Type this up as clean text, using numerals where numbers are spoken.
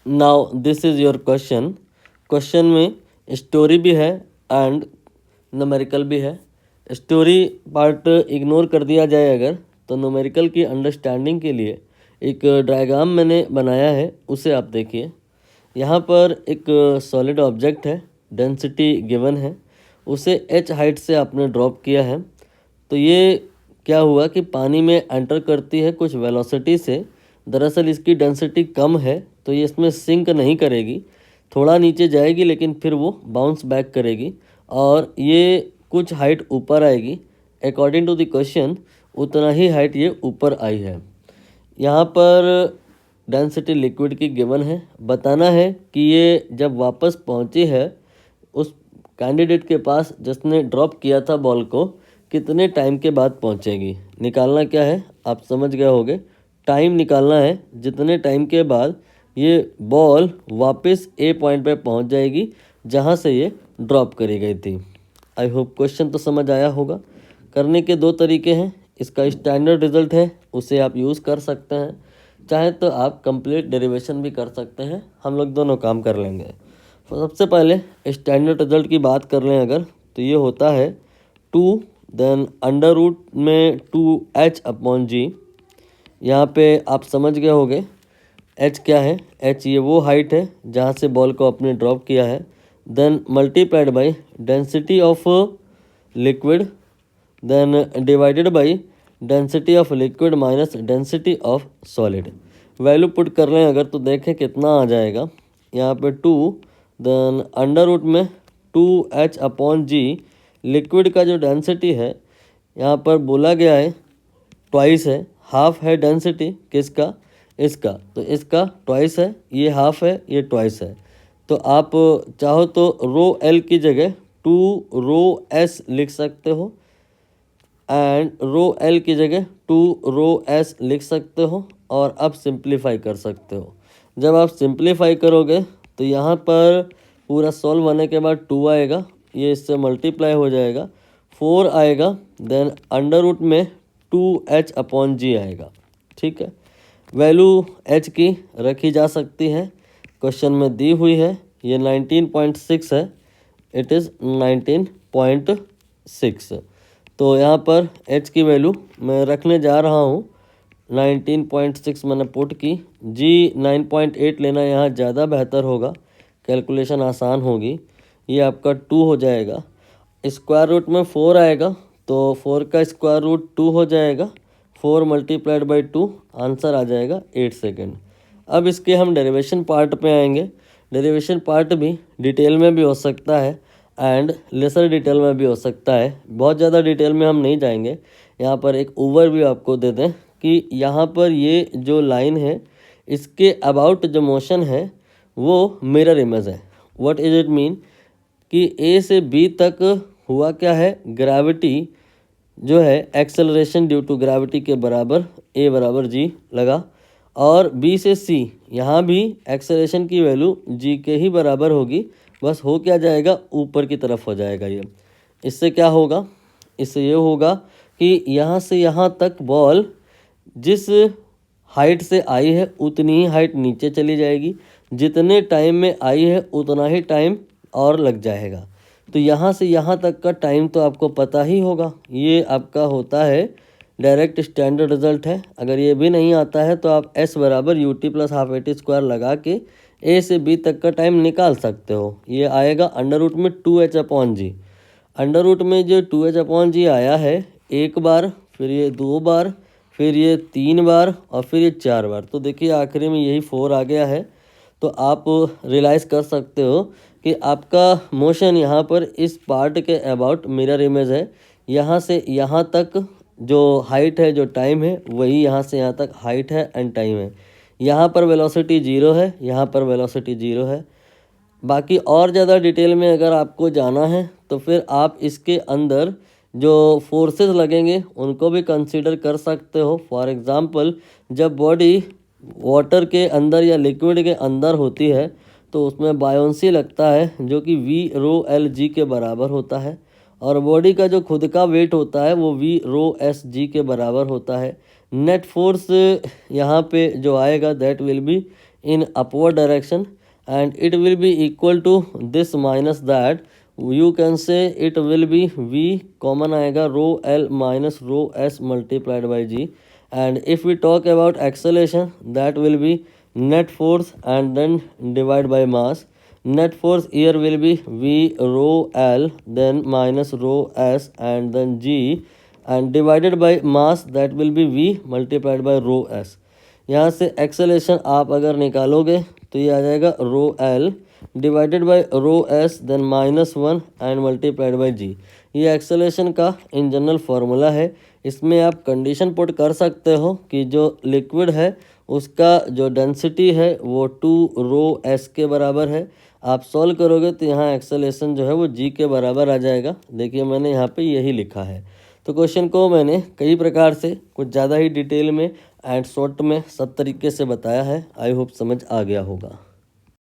Now this is your question. Question में story भी है एंड न्यूमेरिकल भी है। स्टोरी पार्ट इग्नोर कर दिया जाए अगर, तो न्यूमेरिकल की अंडरस्टैंडिंग के लिए एक डायग्राम मैंने बनाया है, उसे आप देखिए। यहाँ पर एक सॉलिड ऑब्जेक्ट है, डेंसिटी गिवन है, उसे h हाइट से आपने ड्रॉप किया है। तो ये क्या हुआ कि पानी में एंटर करती है कुछ वेलोसिटी से। दरअसल इसकी डेंसिटी कम है तो ये इसमें सिंक नहीं करेगी, थोड़ा नीचे जाएगी लेकिन फिर वो बाउंस बैक करेगी और ये कुछ हाइट ऊपर आएगी। अकॉर्डिंग टू द क्वेश्चन उतना ही हाइट ये ऊपर आई है। यहाँ पर डेंसिटी लिक्विड की गिवन है। बताना है कि ये जब वापस पहुँची है उस कैंडिडेट के पास जिसने ड्रॉप किया था बॉल को, कितने टाइम के बाद पहुँचेगी। निकालना क्या है आप समझ गए होगे, टाइम निकालना है जितने टाइम के बाद ये बॉल वापस ए पॉइंट पे पहुँच जाएगी जहाँ से ये ड्रॉप करी गई थी। आई होप क्वेश्चन तो समझ आया होगा। करने के दो तरीके हैं, इसका स्टैंडर्ड रिजल्ट है उसे आप यूज़ कर सकते हैं, चाहे तो आप कंप्लीट डेरिवेशन भी कर सकते हैं। हम लोग दोनों काम कर लेंगे। तो सबसे पहले स्टैंडर्ड रिजल्ट की बात कर लें अगर, तो ये होता है 2 देन अंडर रूट में 2h/g। यहाँ पे आप समझ गए होंगे h क्या है। h ये वो हाइट है जहाँ से बॉल को आपने ड्रॉप किया है, then multiplied by density of liquid, then divided by density of liquid minus density of solid. Value put कर लें अगर तो देखें कितना आ जाएगा। यहाँ पे 2 देन अंडर रूट में 2h/g। लिक्विड का जो डेंसिटी है यहाँ पर बोला गया है ट्वाइस है, हाफ है डेंसिटी किसका, इसका, तो इसका ट्वाइस है, ये हाफ है ये ट्वाइस है। तो आप चाहो तो रो एल की जगह 2 रो एस लिख सकते हो एंड रो एल की जगह 2 रो एस लिख सकते हो और अब सिंप्लीफाई कर सकते हो। जब आप सिंप्लीफाई करोगे तो यहाँ पर पूरा सॉल्व होने के बाद 2 आएगा, ये इससे मल्टीप्लाई हो जाएगा, 4 आएगा, देन अंडर रूट में 2h/g आएगा। ठीक है, वैल्यू h की रखी जा सकती है, क्वेश्चन में दी हुई है, ये 19.6 है, इट इज़ 19.6। तो यहाँ पर h की वैल्यू मैं रखने जा रहा हूँ 19.6 मैंने पुट की। g 9.8 लेना यहाँ ज़्यादा बेहतर होगा, कैलकुलेशन आसान होगी। ये आपका 2 हो जाएगा, स्क्वायर रूट में 4 आएगा तो 4 का स्क्वायर रूट 2 हो जाएगा, 4 मल्टीप्लाइड बाई 2 आंसर आ जाएगा 8 सेकेंड। अब इसके हम डेरिवेशन पार्ट पे आएंगे। डेरिवेशन पार्ट भी डिटेल में भी हो सकता है एंड लेसर डिटेल में भी हो सकता है, बहुत ज़्यादा डिटेल में हम नहीं जाएंगे। यहाँ पर एक ओवरव्यू आपको दे दें कि यहाँ पर ये जो लाइन है इसके अबाउट जो मोशन है वो मिरर इमेज है। व्हाट इज इट मीन कि ए से बी तक हुआ क्या है, ग्रेविटी जो है एक्सेलरेशन ड्यू टू ग्रेविटी के बराबर ए बराबर जी लगा, और बी से सी यहाँ भी एक्सेलरेशन की वैल्यू जी के ही बराबर होगी, बस हो क्या जाएगा ऊपर की तरफ हो जाएगा ये। इससे क्या होगा, इससे ये होगा कि यहाँ से यहाँ तक बॉल जिस हाइट से आई है उतनी ही हाइट नीचे चली जाएगी, जितने टाइम में आई है उतना ही टाइम और लग जाएगा। तो यहाँ से यहाँ तक का टाइम तो आपको पता ही होगा, ये आपका होता है डायरेक्ट स्टैंडर्ड रिजल्ट है। अगर ये भी नहीं आता है तो आप s बराबर U T plus half A T square लगा के a से b तक का टाइम निकाल सकते हो। ये आएगा अंडर रूट में 2h/g। अंडर रूट में जो 2h/g आया है एक बार, फिर ये 2 बार, फिर ये 3 बार और फिर ये 4 बार, तो देखिए आखिरी में यही 4 आ गया है। तो आप रियलाइज़ कर सकते हो कि आपका मोशन यहाँ पर इस पार्ट के अबाउट मिरर इमेज है। यहाँ से यहाँ तक जो हाइट है जो टाइम है वही यहाँ से यहाँ तक हाइट है एंड टाइम है। यहाँ पर वेलोसिटी 0 है, यहाँ पर वेलोसिटी 0 है। बाकी और ज़्यादा डिटेल में अगर आपको जाना है तो फिर आप इसके अंदर जो फोर्सेस लगेंगे उनको भी कंसीडर कर सकते हो। फॉर एग्ज़ाम्पल जब बॉडी वाटर के अंदर या लिक्विड के अंदर होती है तो उसमें बायोंसी लगता है जो कि v/ρ/L/g के बराबर होता है, और बॉडी का जो खुद का वेट होता है वो v/ρ/s/g के बराबर होता है। नेट फोर्स यहाँ पे जो आएगा that will be in upward direction, and it will be equal to this minus that. You can say it will be v common आएगा rho l minus rho s multiplied by g. And if we talk about acceleration, that will be net force and then divide by mass. Net force here will be v rho l then minus rho s and then g, and divided by mass, that will be v multiplied by rho s. यहाँ से acceleration आप अगर निकालोगे तो ये आ जाएगा rho L divided by rho S then -1 and multiplied by G. ये एक्सेलेरेशन का इन जनरल फार्मूला है। इसमें आप कंडीशन पुट कर सकते हो कि जो लिक्विड है उसका जो डेंसिटी है वो 2 रो एस के बराबर है। आप सॉल्व करोगे तो यहाँ एक्सेलेरेशन जो है वो जी के बराबर आ जाएगा। देखिए मैंने यहाँ पे यही लिखा है। तो क्वेश्चन को मैंने कई प्रकार से कुछ ज़्यादा ही डिटेल में एंड शॉर्ट में सब तरीके से बताया है। आई होप समझ आ गया होगा।